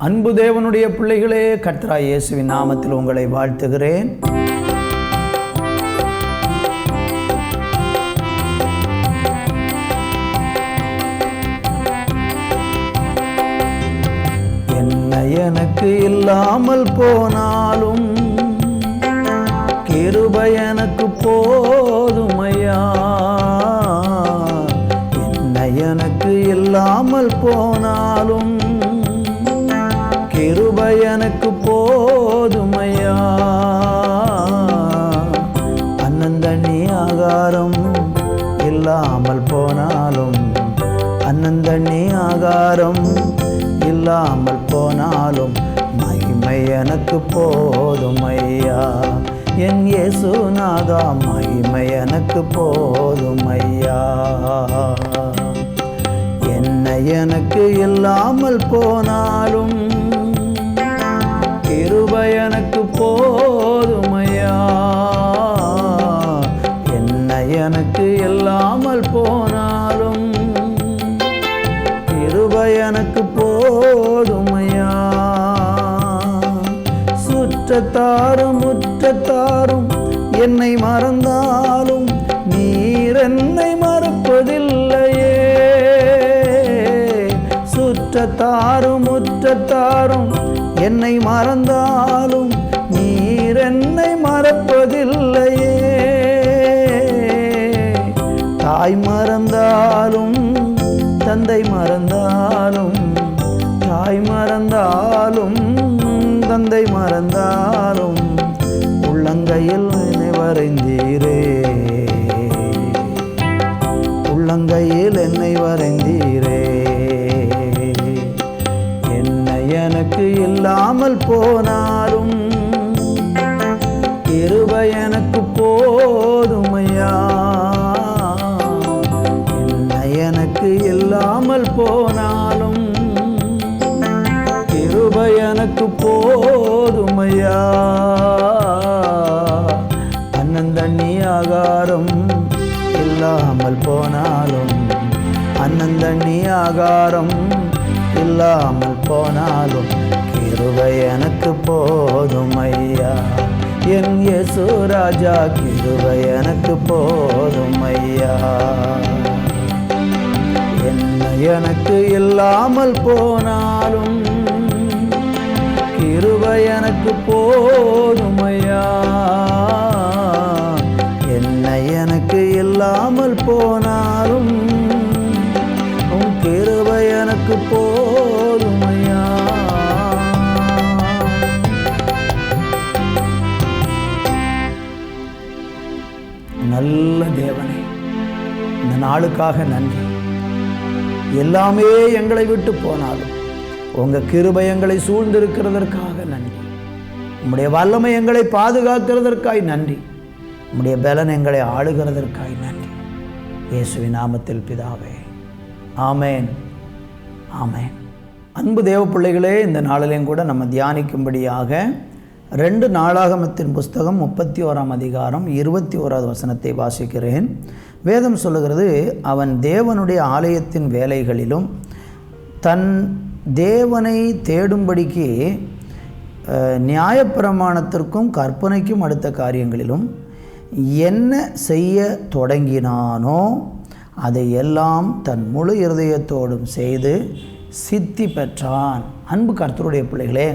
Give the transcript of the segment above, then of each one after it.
அன்பு தேவனுடைய பிள்ளைகளே, கர்த்தராகிய இயேசுவின் நாமத்தில் உங்களை வாழ்த்துகிறேன். என்ன எனக்கு இல்லாமல் போனாலும் கிருபை எனக்கு போதுமையா. என்ன எனக்கு இல்லாமல் போனாலும் கிருபை எனக்கு போதுமையா. அன்னந்தண்ணி ஆகாரம் இல்லாமல் போனாலும், அன்னந்தண்ணி ஆகாரம் இல்லாமல் போனாலும் மகிமை எனக்கு போதுமையா. என் இயேசுநாதா, மகிமை எனக்கு போதுமையா. என்ன எனக்கு இல்லாமல் போனாலும் கிருபை எனக்கு போதுமையா. என்ன எனக்கு இல்லாமல் போனாலும் கிருபை எனக்கு போதுமையா. சுற்றத்தாரும் முற்றத்தாரும் என்னை மறந்தாலும் நீர் என்னை மறப்பதில்லையே. சுற்றத்தாரும் முற்றத்தாரும் என்னை மறந்தாலும் நீர் என்னை மறப்பதில்லையே. தாய் மறந்தாலும் தந்தை மறந்தாலும், தாய் மறந்தாலும் தந்தை மறந்தாலும் உள்ளங்கையில் என்னை வரைந்தீரே. உள்ளங்கையில் என்னை வரைந்தீரே. என்ன எனக்கு இல்லாமல் போனாலும் கிருபை எனக்கு போதுமையா. என்ன எனக்கு இல்லாமல் போனாலும் கிருபை எனக்கு போதுமையா. அன்னந்தண்ணி ஆகாரம் இல்லாமல் போனாலும், அன்னந்தண்ணி ஆகாரம் இல்லாமல் போனாலும் கிருபை எனக்கு போதுமையா. என் இயேசு ராஜா, கிருபை எனக்கு போதுமையா. என்ன எனக்கு இல்லாமல் போனாலும் கிருபை எனக்கு போதுமையா. என்ன எனக்கு இல்லாமல் போனாலும் உன் கிருபை எனக்கு போதுமையா. நல்ல தேவனே, இந்த நாளுக்காக நன்றி. எல்லாமே எங்களை விட்டு போனாலும் உங்கள் கிருபை எங்களை சூழ்ந்திருக்கிறதற்காக நன்றி. உம்முடைய வல்லமை எங்களை பாதுகாக்கிறதற்காய் நன்றி. உம்முடைய பலன் எங்களை ஆளுகிறதற்காய் நன்றி. இயேசுவின் நாமத்தில் பிதாவே, ஆமேன், ஆமேன். அன்பு தேவ பிள்ளைகளே, இந்த நாளிலையும் கூட நம்ம தியானிக்கும்படியாக 2 நாளாகமத்தின் புஸ்தகம் 31ஆம் அதிகாரம் 21வது வசனத்தை வாசிக்கிறேன். வேதம் சொல்லுகிறது, அவன் தேவனுடைய ஆலயத்தின் வேலைகளிலும் தன் தேவனை தேடும்படிக்கு நியாயப்பிரமாணத்திற்கும் கற்பனைக்கும் அடுத்த காரியங்களிலும் என்ன செய்ய தொடங்கினானோ அதை எல்லாம் தன் முழு இருதயத்தோடும் செய்து சித்தி பெற்றான். அன்பு கர்த்தருடைய பிள்ளைகளே,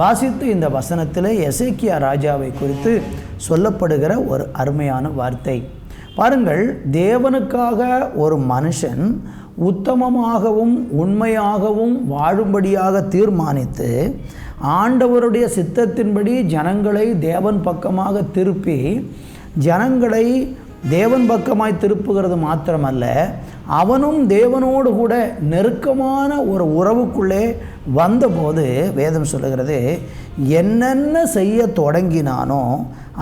வாசித்து இந்த வசனத்தில் எசேக்கியா ராஜாவை குறித்து சொல்லப்படுகிற ஒரு அருமையான வார்த்தை பாருங்கள். தேவனுக்காக ஒரு மனுஷன் உத்தமமாகவும் உண்மையாகவும் வாழும்படியாக தீர்மானித்து ஆண்டவருடைய சித்தத்தின்படி ஜனங்களை தேவன் பக்கமாக திருப்பி, ஜனங்களை தேவன் பக்கமாய் திருப்புகிறது மாத்திரமல்ல, அவனும் தேவனோடு கூட நெருக்கமான ஒரு உறவுக்குள்ளே வந்தபோது வேதம் சொல்லுகிறது, என்னென்ன செய்ய தொடங்கினானோ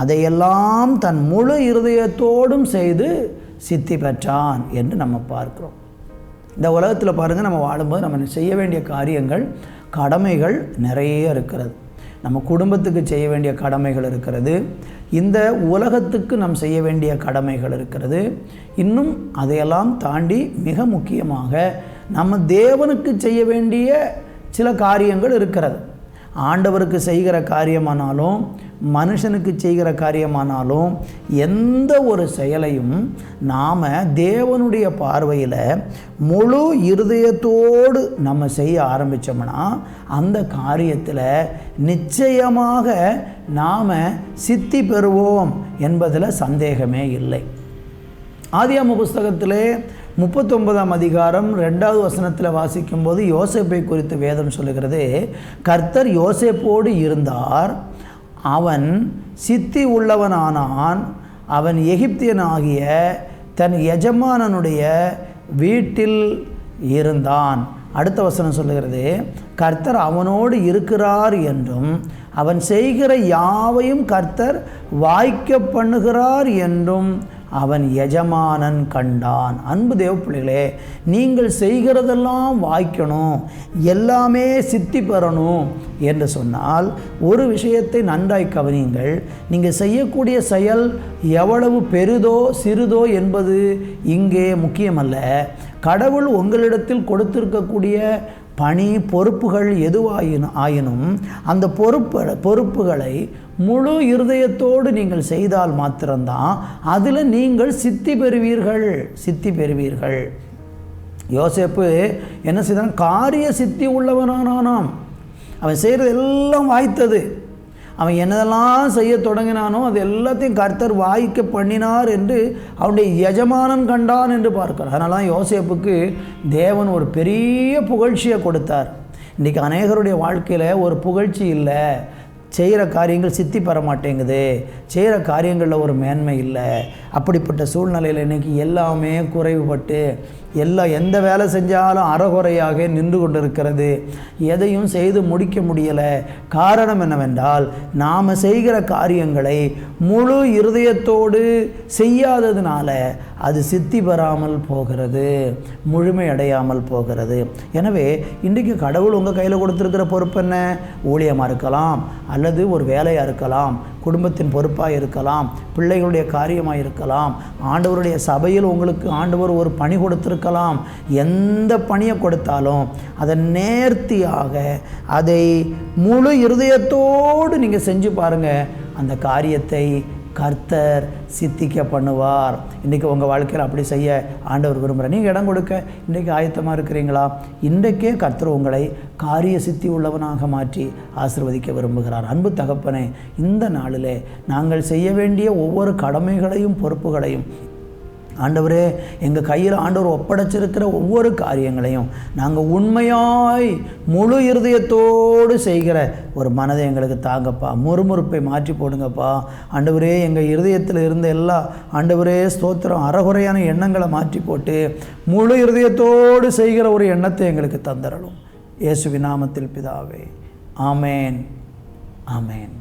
அதையெல்லாம் தன் முழு இருதயத்தோடும் செய்து சித்தி பெற்றான் என்று நம்ம பார்க்கிறோம். இந்த உலகத்தில் பாருங்கள், நம்ம வாழும்போது நம்ம செய்ய வேண்டிய காரியங்கள், கடமைகள் நிறைய இருக்கிறது. நம்ம குடும்பத்துக்கு செய்ய வேண்டிய கடமைகள் இருக்கிறது, இந்த உலகத்துக்கு நாம் செய்ய வேண்டிய கடமைகள் இருக்கிறது. இன்னும் அதையெல்லாம் தாண்டி மிக முக்கியமாக நம்ம தேவனுக்கு செய்ய வேண்டிய சில காரியங்கள் இருக்கிறது. ஆண்டவருக்கு செய்கிற காரியமானாலும் மனுஷனுக்கு செய்கிற காரியமானாலும் எந்த ஒரு செயலையும் நாம் தேவனுடைய பார்வையில் முழு இருதயத்தோடு நம்ம செய்ய ஆரம்பித்தோம்னா அந்த காரியத்தில் நிச்சயமாக நாம் சித்தி பெறுவோம் என்பதில் சந்தேகமே இல்லை. ஆதியாகம புஸ்தகத்திலே 39ஆம் அதிகாரம் 2வது வசனத்தில் வாசிக்கும்போது யோசேப்பை குறித்து வேதம் சொல்லுகிறது, கர்த்தர் யோசேப்போடு இருந்தார், அவன் சித்தி உள்ளவனானான், அவன் எகிப்தியனாகிய தன் எஜமானனுடைய வீட்டில் இருந்தான். அடுத்த வசனம் சொல்லுகிறது, கர்த்தர் அவனோடு இருக்கிறார் என்றும் அவன் செய்கிற யாவையும் கர்த்தர் வாய்க்க பண்ணுகிறார் என்றும் அவன் எஜமானன் கண்டான். அன்பு தேவ பிள்ளைகளே, நீங்கள் செய்கிறதெல்லாம் வாய்க்கணும், எல்லாமே சித்தி பெறணும் என்று சொன்னால் ஒரு விஷயத்தை நன்றாய் கவனியுங்கள். நீங்கள் செய்யக்கூடிய செயல் எவ்வளவு பெரிதோ சிறிதோ என்பது இங்கே முக்கியமல்ல. கடவுள் உங்களிடத்தில் கொடுத்திருக்கக்கூடிய பணி பொறுப்புகள் எதுவாயினும் அந்த பொறுப்புகளை முழு இருதயத்தோடு நீங்கள் செய்தால் மாத்திரம்தான் அதில் நீங்கள் சித்தி பெறுவீர்கள். யோசேப்பு என்ன செய்தான்? காரிய சித்தி உள்ளவனானாம். அவன் செய்கிறது எல்லாம் வாய்த்தது. அவன் என்னதெல்லாம் செய்ய தொடங்கினானோ அது எல்லாத்தையும் கர்த்தர் வாய்க்க பண்ணினார் என்று அவனுடைய எஜமானன் கண்டான் என்று பார்க்கிறார். அதனால தான் யோசேப்புக்கு தேவன் ஒரு பெரிய புகழ்ச்சியை கொடுத்தார். இன்றைக்கி அநேகருடைய வாழ்க்கையில் ஒரு புகழ்ச்சி இல்லை, செய்கிற காரியங்கள் சித்தி பெற மாட்டேங்குது, செய்கிற காரியங்களில் ஒரு மேன்மை இல்லை. அப்படிப்பட்ட சூழ்நிலையில் இன்றைக்கி எல்லாமே குறைவுபட்டு எந்த வேலை செஞ்சாலும் அறகுறையாக நின்று கொண்டிருக்கிறது. எதையும் செய்து முடிக்க முடியலை. காரணம் என்னவென்றால் நாம் செய்கிற காரியங்களை முழு இருதயத்தோடு செய்யாததுனால அது சித்தி பெறாமல் போகிறது, முழுமை அடையாமல் போகிறது. எனவே இன்றைக்கு கடவுள் உங்கள் கையில் கொடுத்துருக்கிற பொறுப்பு என்ன? ஊழியமாக இருக்கலாம், அல்லது ஒரு வேலையாக இருக்கலாம், குடும்பத்தின் பொறுப்பாக இருக்கலாம், பிள்ளைகளுடைய காரியமாக இருக்கலாம், ஆண்டவருடைய சபையில் உங்களுக்கு ஆண்டவர் ஒரு பணி கொடுத்திருக்கலாம். எந்த பணியை கொடுத்தாலும் அதை நேர்த்தியாக அதை முழு இருதயத்தோடு நீங்கள் செஞ்சு பாருங்கள், அந்த காரியத்தை கர்த்தர் சித்திக்க பண்ணுவார். இன்றைக்கி உங்கள் வாழ்க்கையில் அப்படி செய்ய ஆண்டவர் விரும்புகிறார். நீங்கள் இடம் கொடுக்க இன்றைக்கி ஆயத்தமாக இருக்கிறீங்களா? இன்றைக்கே கர்த்தர் உங்களை காரிய சித்தி உள்ளவனாக மாற்றி ஆசீர்வதிக்க விரும்புகிறார். அன்பு தகப்பனே, இந்த நாளிலே நாங்கள் செய்ய வேண்டிய ஒவ்வொரு கடமைகளையும் பொறுப்புகளையும் ஆண்டவரே எங்கள் கையில் ஆண்டவர் ஒப்படைச்சிருக்கிற ஒவ்வொரு காரியங்களையும் நாங்கள் உண்மையாய் முழு இருதயத்தோடு செய்கிற ஒரு மனதை எங்களுக்கு தாங்கப்பா. முறுமுறுப்பை மாற்றி போடுங்கப்பா. ஆண்டவரே எங்கள் இருதயத்தில் இருந்த எல்லா ஆண்டவரே ஸ்தோத்திரம் அறகுறையான எண்ணங்களை மாற்றி போட்டு முழு இருதயத்தோடு செய்கிற ஒரு எண்ணத்தை எங்களுக்கு தந்தரணும். இயேசுவின் நாமத்தில் பிதாவே, ஆமேன், ஆமேன்.